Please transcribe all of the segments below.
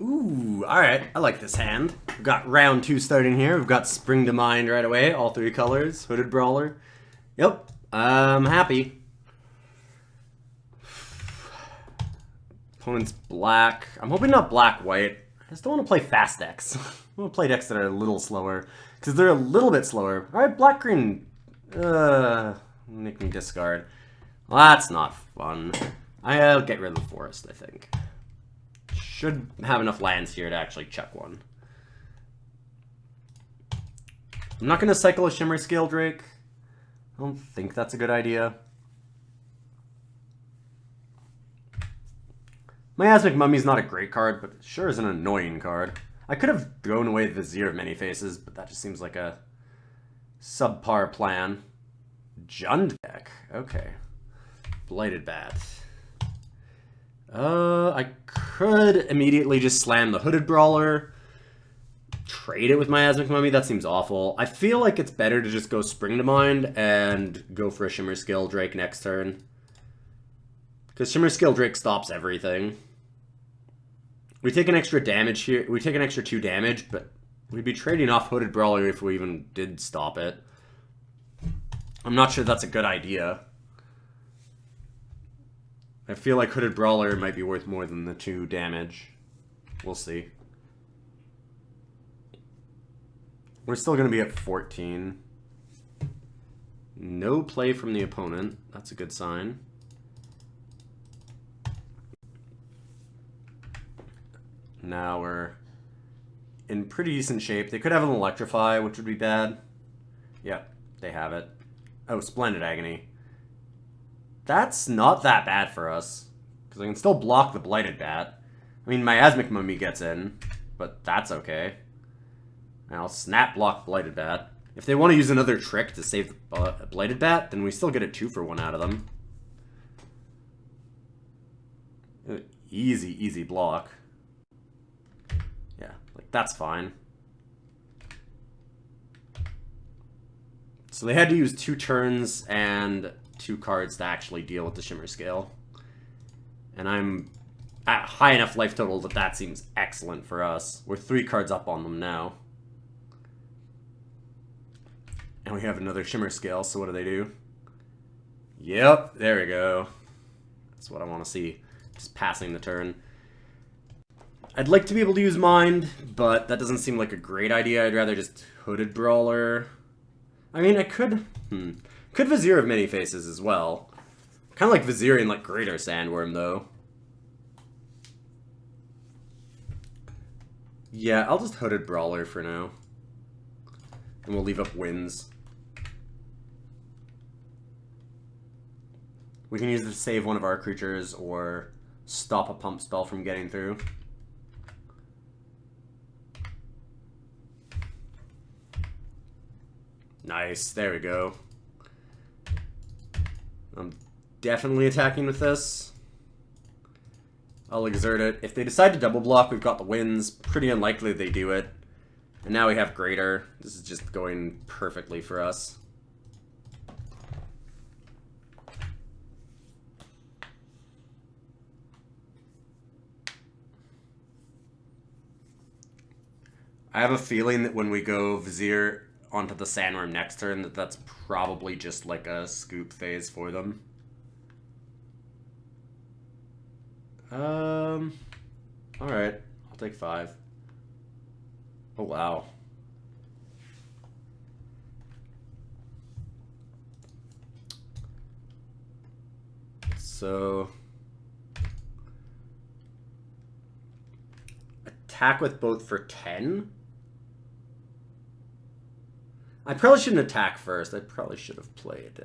Ooh, alright. I like this hand. We've got round 2 starting here. We've got Spring to Mind right away. All 3 colors. Hooded Brawler. Yep. I'm happy. Opponent's black. I'm hoping not black-white. I just don't want to play fast decks. I want to play decks that are a little slower. Because they're a little bit slower. Alright, black-green. Make me discard. Well, that's not fun. I'll get rid of the forest, I think. Should have enough lands here to actually chuck one. I'm not going to cycle a Shimmer Scale Drake. I don't think that's a good idea. Miasmic Mummy's not a great card, but it sure is an annoying card. I could have thrown away the Vizier of Many Faces, but that just seems like a subpar plan. Jund deck. Okay. Blighted Bat. I could immediately just slam the Hooded Brawler. Trade it with Miasmic Mummy. That seems awful. I feel like it's better to just go Spring to Mind and go for a Shimmer Scale Drake next turn. Because Shimmer Scale Drake stops everything. We take an extra damage here. We take an extra 2 damage, but we'd be trading off Hooded Brawler if we even did stop it. I'm not sure that's a good idea. I feel like Hooded Brawler might be worth more than the 2 damage. We'll see. We're still going to be at 14. No play from the opponent. That's a good sign. Now we're in pretty decent shape. They could have an Electrify, which would be bad. Yep, they have it. Oh, Splendid Agony. That's not that bad for us, because I can still block the Blighted Bat. I mean, Miasmic Mummy gets in, but that's okay. And I'll snap block Blighted Bat. If they want to use another trick to save the Blighted Bat, then we still get a 2-for-1 out of them. Easy, easy block. Yeah, like, that's fine. So they had to use 2 turns and 2 cards to actually deal with the Shimmer Scale. And I'm at high enough life total that that seems excellent for us. We're 3 cards up on them now. And we have another Shimmer Scale, so what do they do? Yep, there we go. That's what I want to see. Just passing the turn. I'd like to be able to use Mind, but that doesn't seem like a great idea. I'd rather just Hooded Brawler. I mean, I could... Could Vizier of Many Faces as well. Kind of like Vizier in like Greater Sandworm, though. Yeah, I'll just Hooded Brawler for now. And we'll leave up Winds. We can use it to save one of our creatures or stop a pump spell from getting through. Nice, there we go. I'm definitely attacking with this. I'll exert it. If they decide to double block, we've got the Winds. Pretty unlikely they do it. And now we have Greater. This is just going perfectly for us. I have a feeling that when we go Vizier onto the Sandworm next turn, that's probably just like a scoop phase for them. Alright. I'll take 5. Oh, wow. So... attack with both for 10? I probably shouldn't attack first. I probably should have played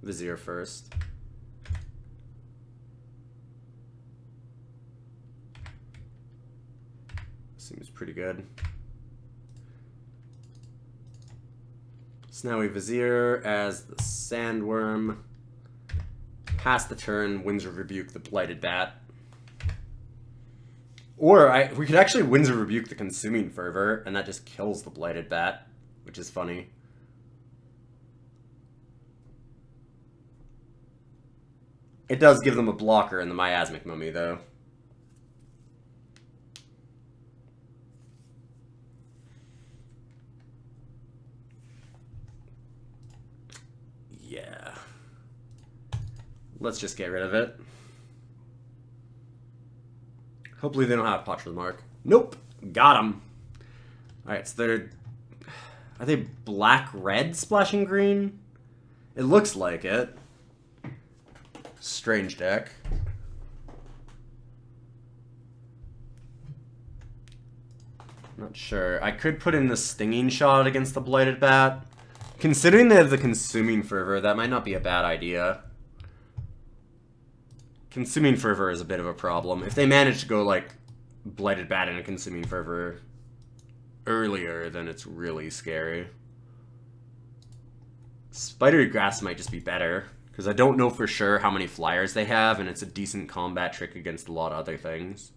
Vizier first. Seems pretty good. So now we Vizier as the Sandworm. Pass the turn, Winds of Rebuke the Blighted Bat. Or we could actually Winds of Rebuke the Consuming Fervor, and that just kills the Blighted Bat, which is funny. It does give them a blocker in the Miasmic Mummy, though. Let's just get rid of it. Hopefully they don't have Popular Mark. Nope. Got them. Alright, so they're... Are they black-red splashing green? It looks like it. Strange deck. Not sure. I could put in the Stinging Shot against the Blighted Bat. Considering they have the Consuming Fervor, that might not be a bad idea. Consuming Fervor is a bit of a problem. If they manage to go, like, Blighted Bat and a Consuming Fervor earlier, then it's really scary. Spidery Grass might just be better, because I don't know for sure how many flyers they have, and it's a decent combat trick against a lot of other things.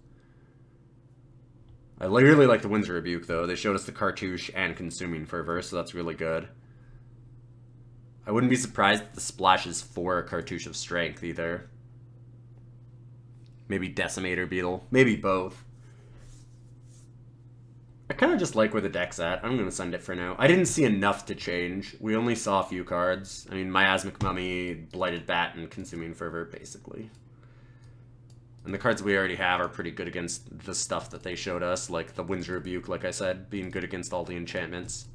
I really like the Windsor Rebuke, though. They showed us the Cartouche and Consuming Fervor, so that's really good. I wouldn't be surprised if the splash is for a Cartouche of Strength, either. Maybe Decimator Beetle. Maybe both. I kind of just like where the deck's at. I'm going to send it for now. I didn't see enough to change. We only saw a few cards. I mean, Miasmic Mummy, Blighted Bat, and Consuming Fervor, basically. And the cards we already have are pretty good against the stuff that they showed us, like the Windsor Rebuke, like I said, being good against all the enchantments.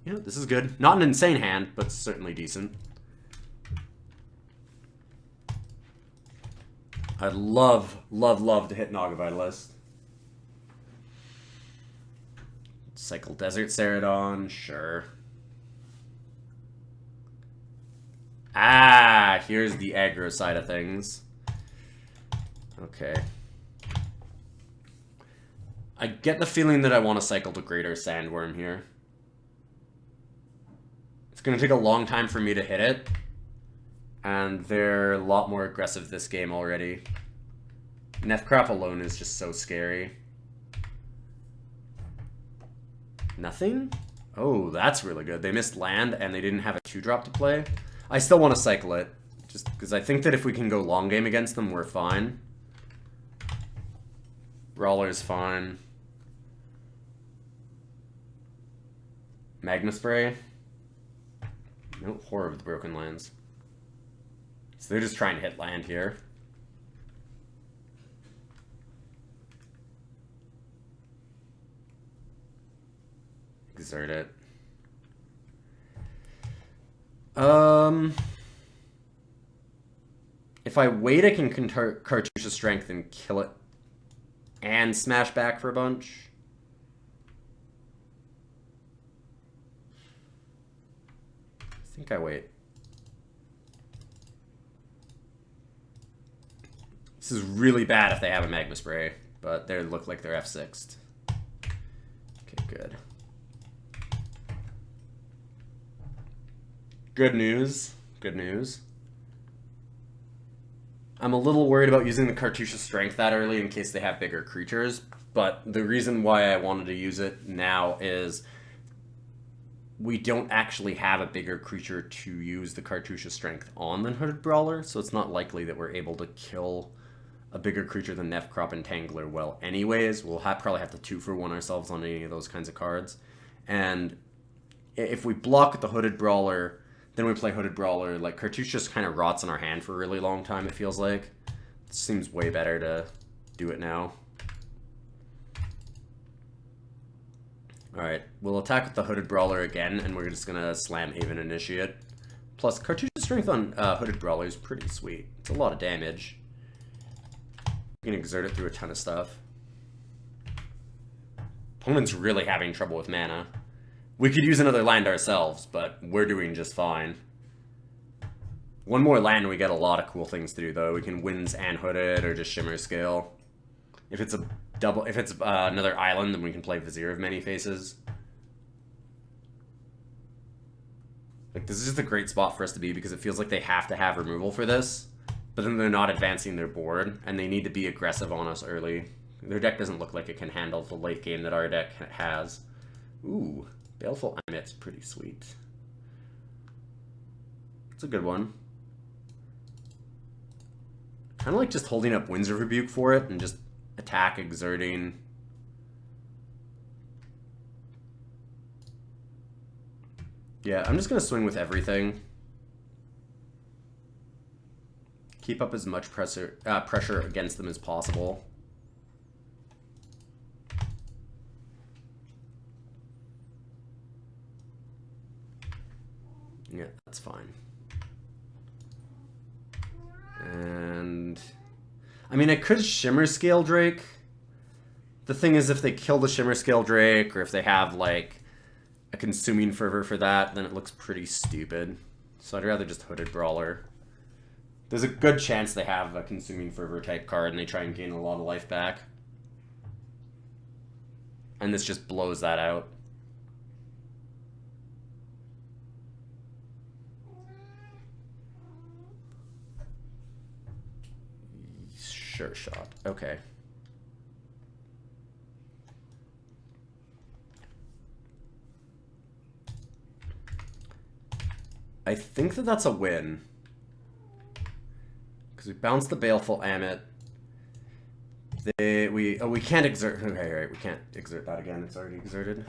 Yeah, this is good. Not an insane hand, but certainly decent. I'd love, love, love to hit Naga Vitalist. Cycle Desert Ceradon, sure. Ah, here's the aggro side of things. Okay. I get the feeling that I want to cycle to Greater Sandworm here. It's going to take a long time for me to hit it. And they're a lot more aggressive this game already. Nefcrop alone is just so scary. Nothing? Oh, that's really good. They missed land and they didn't have a 2-drop to play. I still want to cycle it, just because I think that if we can go long game against them, we're fine. Brawler's fine. Magma Spray? No, Horror of the Broken Lands. So they're just trying to hit land here. Exert it. If I wait, I can Cartouche of Strength and kill it. And smash back for a bunch. I think I wait. This is really bad if they have a Magma Spray, but they look like they're F6'd. Okay, good. Good news. Good news. I'm a little worried about using the Cartouche of Strength that early in case they have bigger creatures, but the reason why I wanted to use it now is we don't actually have a bigger creature to use the Cartouche of Strength on than Hooded Brawler, so it's not likely that we're able to kill a bigger creature than Nefcrop and Tangler well anyways. We'll probably have to 2-for-1 ourselves on any of those kinds of cards. And if we block with the Hooded Brawler, then we play Hooded Brawler, like, Cartouche just kind of rots in our hand for a really long time, it feels like. It seems way better to do it now. Alright, we'll attack with the Hooded Brawler again, and we're just gonna Slam Haven Initiate. Plus, Cartouche Strength on Hooded Brawler is pretty sweet. It's a lot of damage. You can exert it through a ton of stuff. Opponent's really having trouble with mana. We could use another land ourselves, but we're doing just fine. One more land, we get a lot of cool things to do, though. We can Winds and Hooded, or just Shimmer Scale. If it's another island, then we can play Vizier of Many Faces. Like, this is just a great spot for us to be, because it feels like they have to have removal for this, but then they're not advancing their board, and they need to be aggressive on us early. Their deck doesn't look like it can handle the late game that our deck has. Ooh. Baleful Emmet's pretty sweet. It's a good one. Kind of like just holding up Windsor Rebuke for it and just attack, exerting. Yeah, I'm just going to swing with everything. Keep up as much pressure against them as possible. Yeah, that's fine. And I mean, I could Shimmer Scale Drake. The thing is, if they kill the Shimmer Scale Drake, or if they have, like, a Consuming Fervor for that, then it looks pretty stupid. So I'd rather just Hooded Brawler. There's a good chance they have a Consuming Fervor type card, and they try and gain a lot of life back. And this just blows that out. Sure shot. Okay. I think that that's a win. Because we bounced the Baleful Ammit. We can't exert... Okay, right, we can't exert that again. It's already exerted.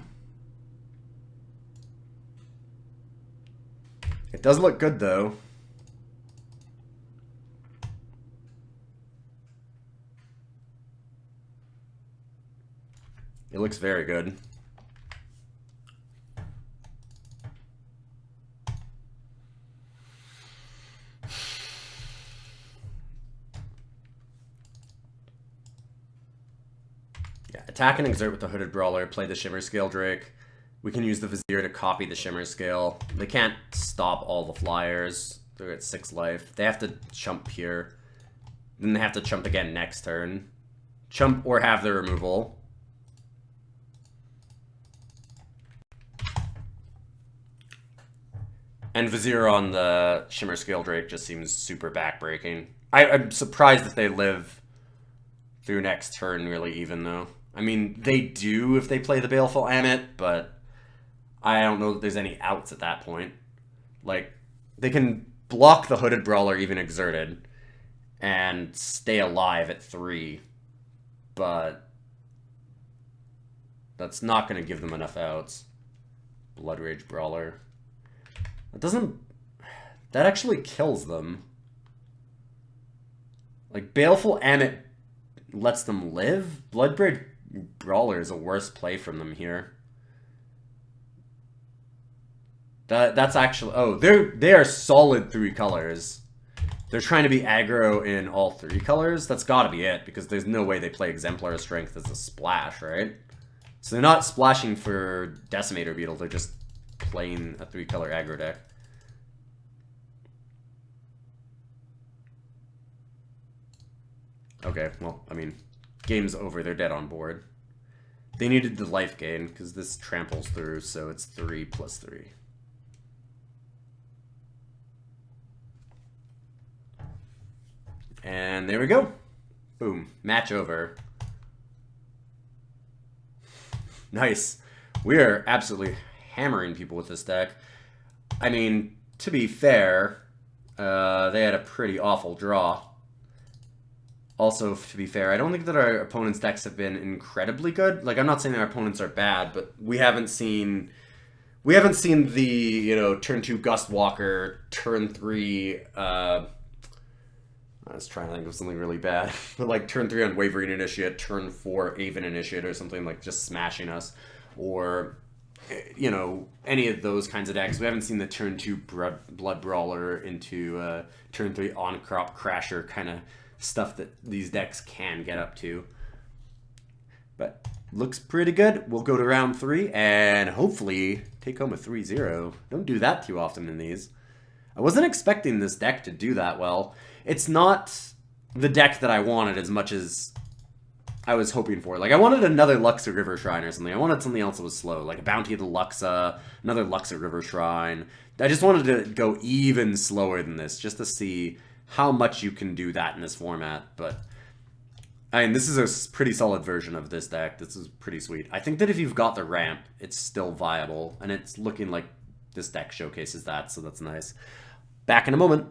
It does look good, though. It looks very good. Yeah, attack and exert with the Hooded Brawler, play the Shimmer Scale Drake. We can use the Vizier to copy the Shimmer Scale. They can't stop all the flyers. They're at 6 life. They have to chump here. Then they have to chump again next turn. Chump or have the removal. And Vizier on the Shimmer Scale Drake just seems super backbreaking. I'm surprised if they live through next turn really even, though. I mean, they do if they play the Baleful Ammit, but I don't know that there's any outs at that point. Like, they can block the Hooded Brawler even exerted and stay alive at 3, but that's not going to give them enough outs. Blood Rage Brawler. That actually kills them. Like, Baleful Ammit lets them live? Blood Rage Brawler is a worse play from them here. That's actually... Oh, they are solid 3 colors. They're trying to be aggro in all 3 colors? That's gotta be it, because there's no way they play Exemplar Strength as a splash, right? So they're not splashing for Decimator Beetle, they're just playing a 3-color aggro deck. Okay, well, I mean, game's over. They're dead on board. They needed the life gain, because this tramples through, so it's 3 plus 3. And there we go. Boom. Match over. Nice. We are absolutely hammering people with this deck. I mean, to be fair, they had a pretty awful draw. Also, to be fair, I don't think that our opponents' decks have been incredibly good. Like, I'm not saying that our opponents are bad, but we haven't seen the, you know, turn 2 Gust Walker, turn 3, I was trying to think of something really bad. But like turn 3 Unwavering Initiate, turn 4 Aven Initiate or something, like just smashing us. Or, you know, any of those kinds of decks. We haven't seen the turn 2 Blood Brawler into turn 3 On-Crop Crasher kind of stuff that these decks can get up to. But looks pretty good. We'll go to round 3 and hopefully take home a 3-0. Don't do that too often in these. I wasn't expecting this deck to do that well. It's not the deck that I wanted as much as I was hoping for. Like, I wanted another Luxa River Shrine or something. I wanted something else that was slow, like a Bounty of the Luxa, another Luxa River Shrine. I just wanted to go even slower than this, just to see how much you can do that in this format. But, I mean, this is a pretty solid version of this deck. This is pretty sweet. I think that if you've got the ramp, it's still viable, and it's looking like this deck showcases that, so that's nice. Back in a moment.